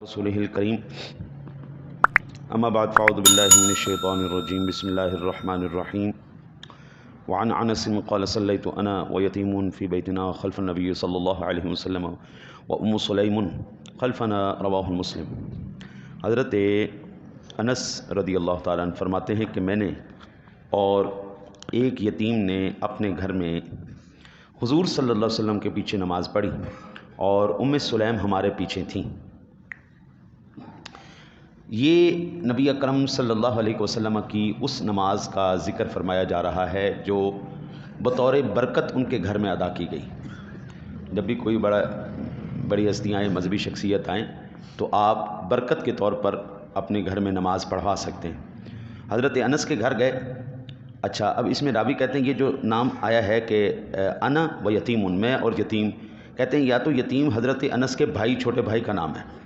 رسوله الكريم اما بعد فاعوذ بالله من الشيطان الرجيم بسم الله الرحمن الرحيم وعن انس قال صليت انا ويتيم في بيتنا خلف النبي صلى الله عليه وسلم وام سليم خلفنا رواه مسلم۔ حضرت انس رضی اللہ تعالیٰ عنہ فرماتے ہیں کہ میں نے اور ایک یتیم نے اپنے گھر میں حضور صلی اللہ علیہ وسلم کے پیچھے نماز پڑھی اور ام سلیم ہمارے پیچھے تھیں۔ یہ نبی اکرم صلی اللہ علیہ وسلم کی اس نماز کا ذکر فرمایا جا رہا ہے جو بطور برکت ان کے گھر میں ادا کی گئی۔ جب بھی کوئی بڑی ہستیاں آئیں، مذہبی شخصیت آئیں، تو آپ برکت کے طور پر اپنے گھر میں نماز پڑھوا سکتے ہیں۔ حضرت انس کے گھر گئے۔ اچھا، اب اس میں راوی کہتے ہیں یہ جو نام آیا ہے کہ انا و یتیم، میں اور یتیم، کہتے ہیں یا تو یتیم حضرت انس کے بھائی، چھوٹے بھائی کا نام ہے،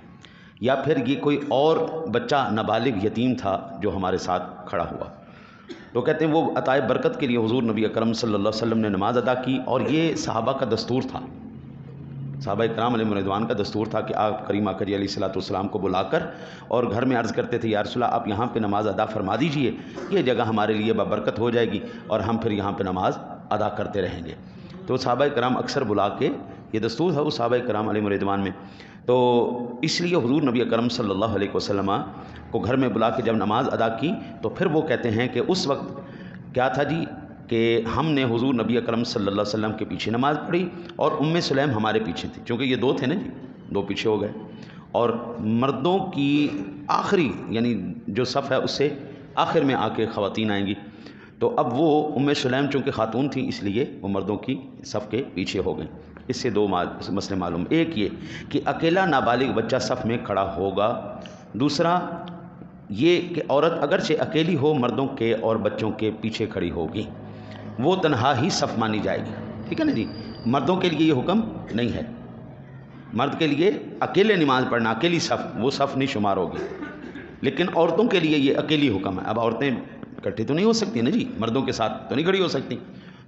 یا پھر یہ کوئی اور بچہ نابالغ یتیم تھا جو ہمارے ساتھ کھڑا ہوا۔ تو کہتے ہیں وہ عطائے برکت کے لیے حضور نبی اکرم صلی اللہ علیہ وسلم نے نماز ادا کی، اور یہ صحابہ کا دستور تھا، صحابہ کرام علیہ رضوان کا دستور تھا کہ آپ کریم آقا علیہ الصلوۃ والسلام کو بلا کر اور گھر میں عرض کرتے تھے، یا رسول اللہ آپ یہاں پہ نماز ادا فرما دیجئے، یہ جگہ ہمارے لیے بابرکت ہو جائے گی اور ہم پھر یہاں پہ نماز ادا کرتے رہیں گے۔ تو صحابہ کرام اکثر بلا کے، یہ دستور تھا وہ صحابہ کرام علیہ رضوان میں، تو اس لیے حضور نبی اکرم صلی اللہ علیہ وسلم کو گھر میں بلا کے جب نماز ادا کی تو پھر وہ کہتے ہیں کہ اس وقت کیا تھا جی کہ ہم نے حضور نبی اکرم صلی اللہ علیہ وسلم کے پیچھے نماز پڑھی اور ام سلیم ہمارے پیچھے تھی، چونکہ یہ دو تھے نا جی، دو پیچھے ہو گئے، اور مردوں کی آخری یعنی جو صف ہے اس سے آخر میں آ کے خواتین آئیں گی، تو اب وہ ام سلیم چونکہ خاتون تھیں اس لیے وہ مردوں کی صف کے پیچھے ہو گئیں۔ اس سے دو مسئلے معلوم، ایک یہ کہ اکیلا نابالغ بچہ صف میں کھڑا ہوگا، دوسرا یہ کہ عورت اگرچہ اکیلی ہو مردوں کے اور بچوں کے پیچھے کھڑی ہوگی، وہ تنہا ہی صف مانی جائے گی، ٹھیک ہے نا جی۔ مردوں کے لیے یہ حکم نہیں ہے، مرد کے لیے اکیلے نماز پڑھنا، اکیلی صف، وہ صف نہیں شمار ہوگی، لیکن عورتوں کے لیے یہ اکیلی حکم ہے۔ اب عورتیں اکٹھی تو نہیں ہو سکتی نا جی، مردوں کے ساتھ تو نہیں کھڑی ہو سکتی،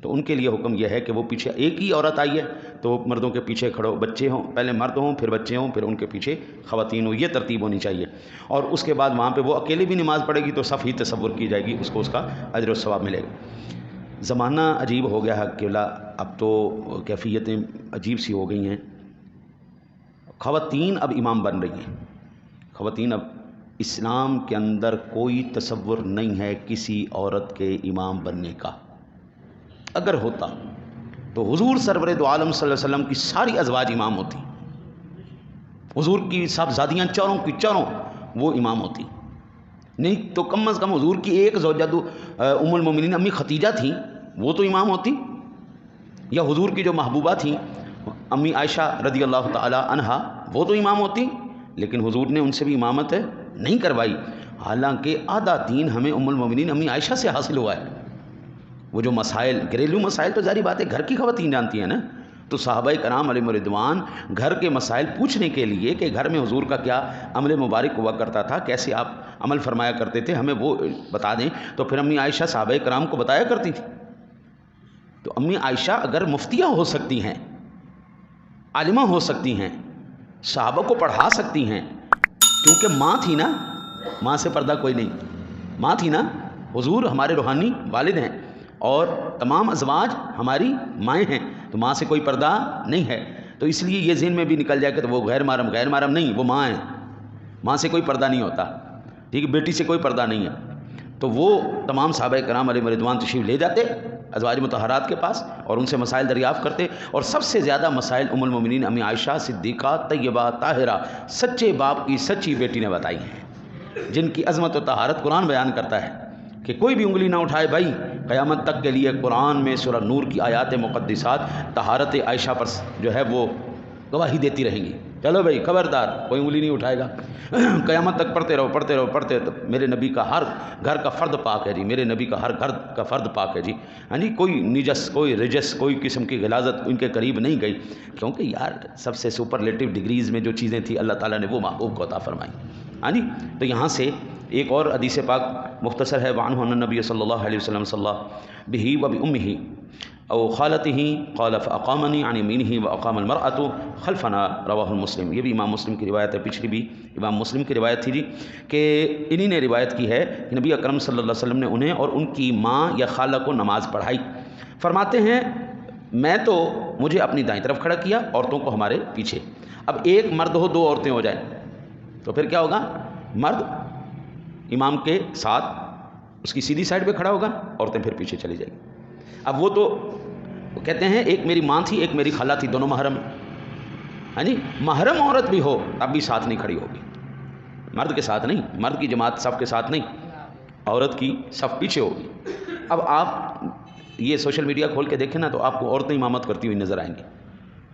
تو ان کے لیے حکم یہ ہے کہ وہ پیچھے، ایک ہی عورت آئی ہے تو مردوں کے پیچھے کھڑو، بچے ہوں، پہلے مرد ہوں پھر بچے ہوں پھر ان کے پیچھے خواتین ہوں، یہ ترتیب ہونی چاہیے، اور اس کے بعد وہاں پہ وہ اکیلے بھی نماز پڑھے گی تو صف ہی تصور کی جائے گی، اس کو اس کا اجر و ثواب ملے گا۔ زمانہ عجیب ہو گیا ہے کہ اب تو کیفیتیں عجیب سی ہو گئی ہیں، خواتین اب امام بن رہی ہیں، خواتین اب، اسلام کے اندر کوئی تصور نہیں ہے کسی عورت کے امام بننے کا، اگر ہوتا تو حضور سرور دو عالم صلی اللہ علیہ وسلم کی ساری ازواج امام ہوتی، حضور کی صاحبزادیاں چاروں کی چاروں وہ امام ہوتی، نہیں تو کم از کم حضور کی ایک زوجہ ام المومنین امی ختیجہ تھیں، وہ تو امام ہوتی، یا حضور کی جو محبوبہ تھیں امی عائشہ رضی اللہ تعالی عنہا، وہ تو امام ہوتی، لیکن حضور نے ان سے بھی امامت نہیں کروائی، حالانکہ آدھا دین ہمیں ام المومنین امی عائشہ سے حاصل ہوا ہے۔ وہ جو مسائل، گھریلو مسائل تو ظاہری بات ہے گھر کی خواتین جانتی ہیں نا، تو صحابہ کرام علیہ رضوان گھر کے مسائل پوچھنے کے لیے کہ گھر میں حضور کا کیا عمل مبارک ہوا کرتا تھا، کیسے آپ عمل فرمایا کرتے تھے، ہمیں وہ بتا دیں، تو پھر امی عائشہ صحابہ کرام کو بتایا کرتی تھی۔ تو امی عائشہ اگر مفتیہ ہو سکتی ہیں، عالمہ ہو سکتی ہیں، صحابہ کو پڑھا سکتی ہیں، کیونکہ ماں تھی نا، ماں سے پردہ کوئی نہیں، ماں تھی نا، حضور ہمارے روحانی والد ہیں اور تمام ازواج ہماری مائیں ہیں، تو ماں سے کوئی پردہ نہیں ہے، تو اس لیے یہ ذہن میں بھی نکل جائے کہ تو وہ غیر محرم نہیں، وہ ماں ہیں، ماں سے کوئی پردہ نہیں ہوتا، ٹھیک ہے، بیٹی سے کوئی پردہ نہیں ہے، تو وہ تمام صحابہ کرام علیہ رضوان تشریف لے جاتے ازواج مطہرات کے پاس اور ان سے مسائل دریافت کرتے، اور سب سے زیادہ مسائل ام المومنین امی عائشہ صدیقہ طیبہ طاہرہ سچے باپ کی سچی بیٹی نے بتائی ہیں، جن کی عظمت و طہارت قرآن بیان کرتا ہے کہ کوئی بھی انگلی نہ اٹھائے بھائی، قیامت تک کے لیے قرآن میں سورہ نور کی آیات مقدسات طہارت عائشہ پر جو ہے وہ گواہی دیتی رہیں گی، چلو بھائی خبردار کوئی انگلی نہیں اٹھائے گا، قیامت تک پڑھتے رہو پڑھتے رہو پڑھتے، میرے نبی کا ہر گھر کا فرد پاک ہے جی، میرے نبی کا ہر گھر کا فرد پاک ہے جی، ہاں جی، کوئی نجس کوئی رجس کوئی قسم کی غلاظت ان کے قریب نہیں گئی، کیونکہ یار سب سے سپرلیٹو ڈگریز میں جو چیزیں تھیں اللہ تعالیٰ نے وہ محبوب کو عطا فرمائی، ہاں جی۔ تو یہاں سے ایک اور حدیث پاک مختصر ہے، وعنہ ان نبی صلی اللہ علیہ وسلم صلی اللہ بہ و بامہ او خالته قال فاقامني عن يمينه واقام المرأة خلفنا رواہ مسلم. یہ بھی امام مسلم کی روایت ہے، پچھلی بھی امام مسلم کی روایت تھی جی، کہ انہی نے روایت کی ہے کہ نبی اکرم صلی اللہ علیہ وسلم نے انہیں اور ان کی ماں یا خالہ کو نماز پڑھائی. فرماتے ہیں میں تو مجھے اپنی دائیں طرف کھڑا کیا، عورتوں کو ہمارے پیچھے. اب ایک مرد ہو، دو عورتیں ہو جائیں تو پھر کیا ہوگا؟ مرد امام کے ساتھ اس کی سیدھی سائڈ پہ کھڑا ہوگا، عورتیں پھر پیچھے چلی جائیں گی. اب وہ تو کہتے ہیں ایک میری ماں تھی، ایک میری خالہ تھی، دونوں محرم. ہاں جی، محرم عورت بھی ہو اب بھی ساتھ نہیں کھڑی ہوگی، مرد کے ساتھ نہیں، مرد کی جماعت صف کے ساتھ نہیں، عورت کی صف پیچھے ہوگی. اب آپ یہ سوشل میڈیا کھول کے دیکھیں نا تو آپ کو عورتیں امامت کرتی ہوئی نظر آئیں گی.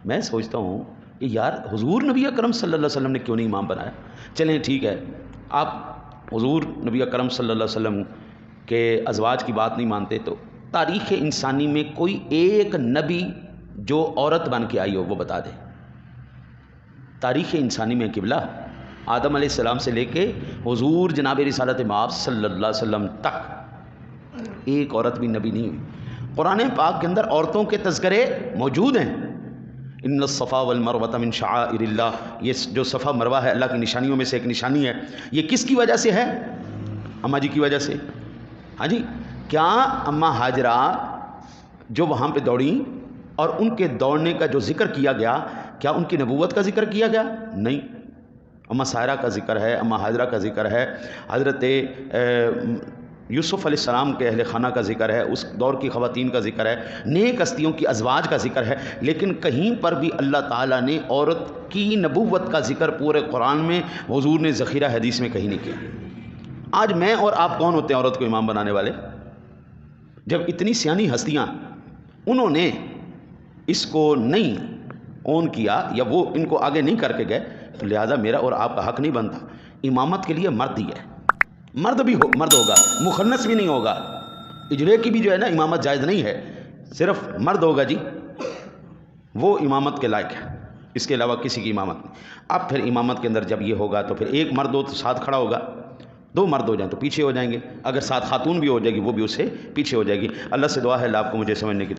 میں سوچتا ہوں کہ یار حضور نبی اکرم صلی اللہ علیہ وسلم نے کیوں نہیں امام بنایا؟ چلیں ٹھیک ہے، آپ حضور نبی اکرم صلی اللہ علیہ وسلم کے ازواج کی بات نہیں مانتے تو تاریخ انسانی میں کوئی ایک نبی جو عورت بن کے آئی ہو وہ بتا دے. تاریخ انسانی میں قبلہ آدم علیہ السلام سے لے کے حضور جناب رسالت مآب صلی اللہ علیہ وسلم تک ایک عورت بھی نبی نہیں ہوئی. قرآن پاک کے اندر عورتوں کے تذکرے موجود ہیں. ان الصفا والمروۃ من شعائر اللہ، یہ جو صفا مروہ ہے اللہ کی نشانیوں میں سے ایک نشانی ہے. یہ کس کی وجہ سے ہے؟ اماں جی کی وجہ سے. ہاں جی، کیا اماں ہاجرہ جو وہاں پہ دوڑیں اور ان کے دوڑنے کا جو ذکر کیا گیا، کیا ان کی نبوت کا ذکر کیا گیا؟ نہیں. اماں سائرہ کا ذکر ہے، اماں ہاجرہ کا ذکر ہے، حضرت یوسف علیہ السلام کے اہل خانہ کا ذکر ہے، اس دور کی خواتین کا ذکر ہے، نیک ہستیوں کی ازواج کا ذکر ہے. لیکن کہیں پر بھی اللہ تعالیٰ نے عورت کی نبوت کا ذکر پورے قرآن میں حضور نے ذخیرہ حدیث میں کہیں نہیں کیا. آج میں اور آپ کون ہوتے ہیں عورت کو امام بنانے والے؟ جب اتنی سیانی ہستیاں انہوں نے اس کو نہیں اون کیا یا وہ ان کو آگے نہیں کر کے گئے تو لہٰذا میرا اور آپ کا حق نہیں بنتا. امامت کے لیے مرد ہی ہے، مرد بھی مرد ہوگا، مخنث بھی نہیں ہوگا. اجرے کی بھی جو ہے نا امامت جائز نہیں ہے، صرف مرد ہوگا جی، وہ امامت کے لائق ہے، اس کے علاوہ کسی کی امامت نہیں. اب پھر امامت کے اندر جب یہ ہوگا تو پھر ایک مرد ہو تو ساتھ کھڑا ہوگا، دو مرد ہو جائیں تو پیچھے ہو جائیں گے، اگر ساتھ خاتون بھی ہو جائے گی وہ بھی اس سے پیچھے ہو جائے گی. اللہ سے دعا ہے اللہ آپ کو مجھے سمجھنے کی